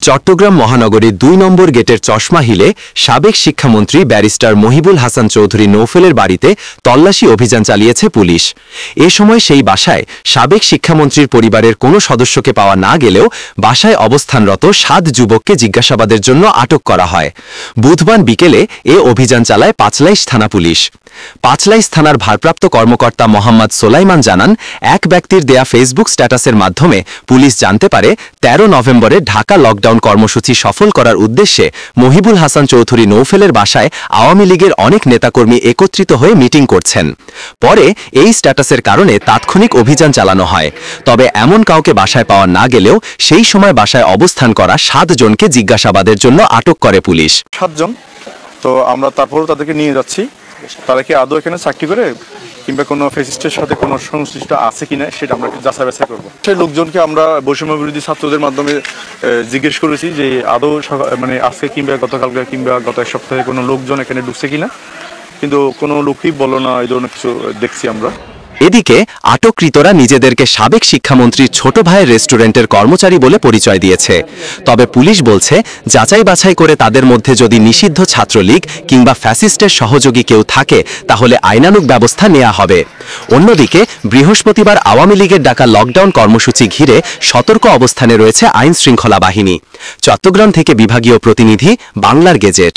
চট্টগ্রাম মহানগরীর ২ নম্বর গেটের চশমা হিলে সাবেক শিক্ষামন্ত্রী ব্যারিস্টার মহিবুল হাসান চৌধুরী নৌফেলের বাড়িতে তল্লাশি অভিযান চালিয়েছে পুলিশ। এ সময় সেই বাসায় সাবেক শিক্ষামন্ত্রীর পরিবারের কোনো সদস্যকে পাওয়া না গেলেও বাসায় অবস্থানরত ৭ যুবককে জিজ্ঞাসাবাদের জন্য আটক করা হয়। বুধবার বিকেলে এ অভিযান চালায় পাঁচলাইশ থানা পুলিশ। পাঁচলাইশ থানার ভারপ্রাপ্ত কর্মকর্তা মোহাম্মদ সোলাইমান জানান, এক ব্যক্তির দেয়া ফেসবুক স্ট্যাটাসের মাধ্যমে পুলিশ জানতে পারে ১৩ নভেম্বরে ঢাকা লকডাউন কর্মসূচি সফল করার উদ্দেশ্যে মহিবুল হাসান চৌধুরী নৌফেলের বাসায় আওয়ামী লীগের অনেক নেতাকর্মী একত্রিত হয়ে মিটিং করছেন। পরে এই স্ট্যাটাসের কারণে তাৎক্ষণিক অভিযান চালানো হয়। তবে এমন কাউকে বাসায় পাওয়া না গেলেও সেই সময় বাসায় অবস্থান করা ৭ জনকে জিজ্ঞাসাবাদের জন্য আটক করে পুলিশ। ৭ জন, তো আমরা তারপরও তাদেরকে নিয়ে যাচ্ছি। তারা কি আদৌ এখানে চাকরি করে কিংবা কোনো ফ্যাসিস্টের সাথে কোনো সংশ্লিষ্ট আছে কিনা সেটা আমরা যাচাই বাছাই করবো। সেই লোকজনকে আমরা বৈষম্য বিরোধী ছাত্রদের মাধ্যমে জিজ্ঞেস করেছি যে আদৌ মানে আজকে কিংবা গতকালকে কিংবা গত এক সপ্তাহে কোনো লোকজন এখানে ঢুকছে কিনা, কিন্তু কোনো লোকই বলো না এই ধরনের কিছু দেখছি আমরা। এদিকে আটককৃতরা নিজেদেরকে সাবেক শিক্ষামন্ত্রীর ছোট ভাইয়ের রেস্টুরেন্টের কর্মচারী বলে পরিচয় দিয়েছে। তবে পুলিশ বলছে, যাচাই বাছাই করে তাদের মধ্যে যদি নিষিদ্ধ ছাত্রলীগ কিংবা ফ্যাসিস্টের সহযোগী কেউ থাকে তাহলে আইনানুগ ব্যবস্থা নেওয়া হবে। অন্যদিকে বৃহস্পতিবার আওয়ামী লীগের ডাকা লকডাউন কর্মসূচি ঘিরে সতর্ক অবস্থানে রয়েছে আইন শৃঙ্খলা বাহিনী। চট্টগ্রাম থেকে বিভাগীয় প্রতিনিধি, বাংলার গেজেট।